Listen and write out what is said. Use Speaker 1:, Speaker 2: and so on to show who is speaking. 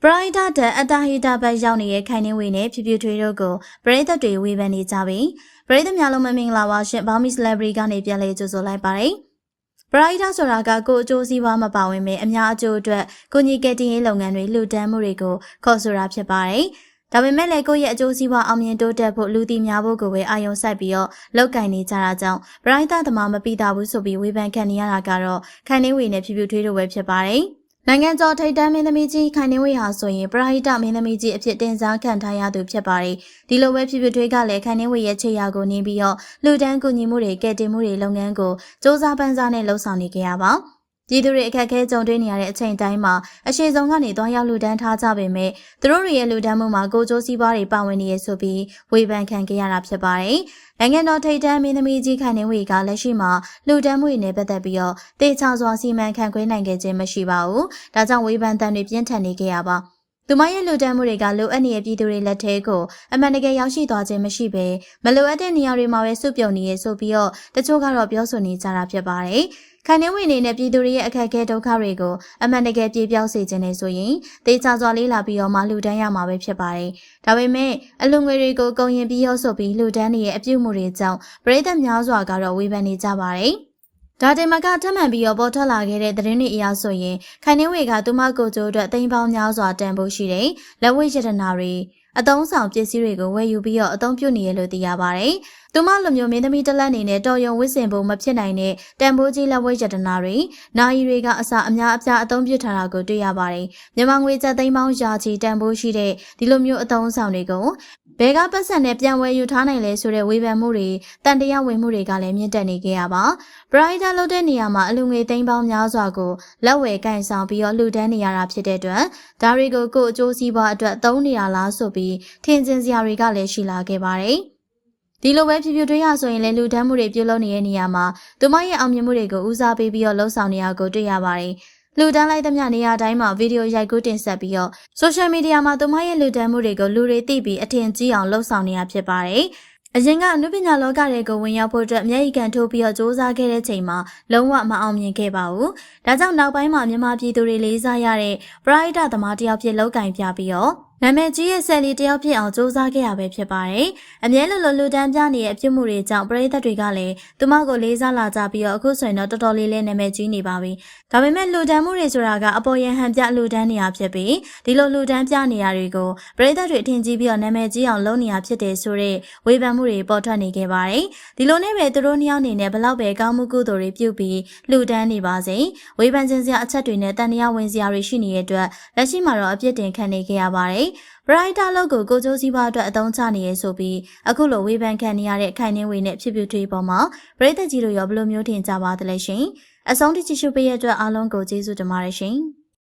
Speaker 1: ရိုက်တာတဲ့အတာဟီတာဘက်ရောက်နေတဲ့ခိုင်နှင်းဝေနဲ့ဖြူဖြူထွေးတို့ကိုပရိသတ်တွေဝေဖန်နေကြပြီးပရိသတ်များလုံးမင်္ဂလာပါရှင်ဘောင်မီဆယ်လဘရီကနေပြန်လည်ကြိုဆိုလိုက်ပါတယ်ပရိုက်တာဆိုတာကကိုအကျိုးစီးပွားမပါဝင်ပေအများအကျိုးအတွက်ကိုညီကတင်ရေးလုပ်ငန်းတွေလှူဒန်းမှုတွေကိုခေါ်ဆိုတာဖြစ်ပါတယ်ဒါပေမဲ့လည်းကိုယ့်ရဲ့အကျိုးစီးပွားအောင်မြင်တိုးတက်ဖို့လူသိများဖို့ကိုပဲအာရုံစိုက်ပြီးတော့လောက်ကင်နေကြတာကြောင့်ပရိုက်တာသမားမပြီးတာဘူးဆိုပြီးဝေဖန်ခံနေရတာကတော့ခိုင်နှင်းဝေနဲ့ဖြူဖြူထွေးတို့ပဲဖြစ်ပါတယ်နိုင်ငံကျော်ထိပ်တန်းမင်းသမီးကြီးခိုင်နှင်းဝေဟာဆိုရင်ပရာဟိတမင်းသမီးကြီးအဖြစ်တင်စားခံထားရသူဖြစ်ပါတယ်။ဒီလိုပဲဖြူဖြူထွေးကလည်းခိုင်နှင်းဝေရဲ့ခြေရာကိုနင်းပြီးတော့လူတန်းကူညီမှုတွေကဲတင်မှုတွေလုပ်ငန်းကိုစ조사ပန်းစားနဲ့လှုပ်ဆောင်နေကြရပါပြည်သူတွေအခက်အခဲကြုံတွေ့နေရတဲ့အချိန်တိုင်းမှာအရှိန်ဆုံးကနေသွားရောက်လူတန်းထားကြပေမဲ့သူတို့ရဲ့လူတန်းမှုမှာကိုကျိုးစည်းပွားတွေပါဝင်နေရဆိုပြီးဝေဖန်ခံခဲ့ရတာဖြစ်ပါတယ်။နိုင်ငံတော်ထိပ်တန်းမင်းသမီးကြီးခိုင်နှင်းဝေကလက်ရှိမှာလူတန်းမှုတွေနဲ့ပတ်သက်ပြီးတော့တေချာစွာစီမံခန့်ခွဲနိုင်ခဲ့ခြင်းမရှိပါဘူး။ဒါကြောင့်ဝေဖန်တန်တွေပြင်းထန်နေခဲ့ရပါသူမရဲ့လူတန်းမှုတွေကလိုအပ်နေတဲ့ပြည်သူတွေလက်ထဲကိုအမှန်တကယ်ရောက်ရှိသွားခြင်းမရှိဘဲမလိုအပ်တဲ့နေရာတွေမှာပဲစုပြုံနေရဆိုပြီးတော့တချို့ကတော့ပြောဆိုနေကြတာဖြစ်ပါတယ်။ခိုင်နှင်းဝေအနေနဲ့ပြည်သူတွေရဲ့အခက်အခဲဒုက္ခတွေကိုအမှန်တကယ်ပြေပြောက်စေခြင်းနဲ့ဆိုရင်တေချာစွာလေးလာပြီးတော့မှလူတန်းရမှာပဲဖြစ်ပါတယ်။ဒါပေမဲ့အလူငွေတွေကိုကုန်ရင်ပြီးရောဆိုပြီးလူတန်းတွေရဲ့အပြုတ်မှုတွေကြောင့်ပရိသတ်များစွာကတော့ဝေဖန်နေကြပါတယ်။ဒါတင်မကထပ်မံပြီးတော့ပေါ်ထွက်လာခဲ့တဲ့သတင်းတွေအရဆိုရင်ခိုင်နှင်းဝေကသူမကိုကျိုးအတွက်သိန်းပေါင်းများစွာတန်ဖိုးရှိတဲ့လက်ဝတ်ရတနာတွေအသုံးဆောင်ပစ္စည်းတွေကိုဝယ်ယူပြီးတော့အသုံးပြုနေရလို့သိရပါတယ်။သူမလိုမျိုးမင်းသမီးတစ်လက်အနေနဲ့တော်ရုံဝစ်စင်ဖို့မဖြစ်နိုင်တဲ့တန်ဖိုးကြီးလက်ဝတ်ရတနာတွေနာယီတွေကအစအများအပြားအသုံးပြုထားတာကိုတွေ့ရပါတယ်။မြန်မာငွေကျပ်သိန်းပေါင်းရာချီတန်ဖိုးရှိတဲ့ဒီလိုမျိုးအသုံးဆောင်တွေကိုဘယ်ကပတ်စံနဲ့ပြန်ဝယ်ယူထားနိုင်လဲဆိုတဲ့ဝေဖန်မှုတွေတန်တရားဝင်မှုတွေကလည်းမြင့်တက်နေကြရပါပရိုက်တာလုပ်တဲ့နေရာမှာအလူငွေသိန်းပေါင်းများစွာကိုလက်ဝယ်ကင်ဆောင်ပြီးတော့လှူဒန်းနေရတာဖြစ်တဲ့အတွက်ဒါတွေကိုကိုအကျိုးစီးပွားအတွက်သုံးနေရလားဆိုပြီးထင်ကျင်စရာတွေကလည်းရှိလာခဲ့ပါတယ်ဒီလိုပဲဖြူဖြူထွေးရဆိုရင်လည်းလူဒန်းမှုတွေပြုလုပ်နေတဲ့နေရာမှာသူမရဲ့အောင်မြင်မှုတွေကိုဦးစားပေးပြီးတော့လှုပ်ဆောင်နေရကိုတွေ့ရပါတယ်လူတန်းလိုက်သမျှနေရာတိုင်းမှာဗီဒီယိုရိုက်ကူးတင်ဆက်ပြီးတော့ဆိုရှယ်မီဒီယာမှာသူမရဲ့လူတန်းမှုတွေကိုလူတွေသိပြီးအထင်ကြီးအောင်လှုပ်ဆောင်နေရဖြစ်ပါတယ်။အရင်ကအနုပညာလောကတွေကိုဝင်ရောက်ဖို့အတွက်အမျက်ရည်ကန်ထိုးပြီးတော့စ조사ခဲ့တဲ့ချိန်မှာလုံးဝမအောင်မြင်ခဲ့ပါဘူး။ဒါကြောင့်နောက်ပိုင်းမှာမြန်မာပြည်သူတွေလေးစားရတဲ့ပရိုက်တာသမားတယောက်ဖြစ်လောက်ကင်ပြပြီးတော့နာမည်ကြီးရဲ့ဆယ်လီတယောက်ဖြစ်အောင်စ조사ခဲ့ရပဲဖြစ်ပါတယ်။အမြဲလိုလူတန်းပြနေတဲ့အဖြစ်မှုတွေကြောင့်ပရိသတ်တွေကလည်းသူမကိုလေးစားလာကြပြီးတော့အခုဆိုရင်တော့တော်တော်လေးနာမည်ကြီးနေပါပြီ။ဒါပေမဲ့လူတန်းမှုတွေဆိုတာကအပေါ်ယံဟန်ပြလူတန်းနေရဖြစ်ပြီးဒီလိုလူတန်းပြနေရတွေကိုပရိသတ်တွေထင်ကြီးပြီးတော့နာမည်ကြီးအောင်လုပ်နေရဖြစ်တယ်ဆိုတဲ့ဝေဖန်မှုတွေပေါ်ထွက်နေခဲ့ပါတယ်။ဒီလိုနဲ့ပဲသူတို့နှစ်ယောက်အနေနဲ့ဘလောက်ပဲကောင်းမှုကုသိုလ်တွေပြုပြီးလူတန်းနေပါစေ။ဝေဖန်ခြင်းစရာအချက်တွေနဲ့တန်တရားဝင်စရာတွေရှိနေတဲ့အတွက်လက်ရှိမှာတော့အပြစ်တင်ခံနေခဲ့ရပါတယ်။ပရိုက်တာလောကိုကိုကျိုးစီးပွားအတွက်အသုံးချနေရဆိုပြီးအခုလိုဝေဖန်ခံနေရတဲ့ခိုင်နှင်းဝေနဲ့ဖြူဖြူထွေးပေါ်မှာပရိသတ်ကြီးတို့ရောဘယ်လိုမျိုးထင်ကြပါသလဲရှင်အဆုံးထိကြည့်ရှုပေးရတဲ့အတွက်အားလုံးကိုကျေးဇူးတင်ပါတယ်ရှင်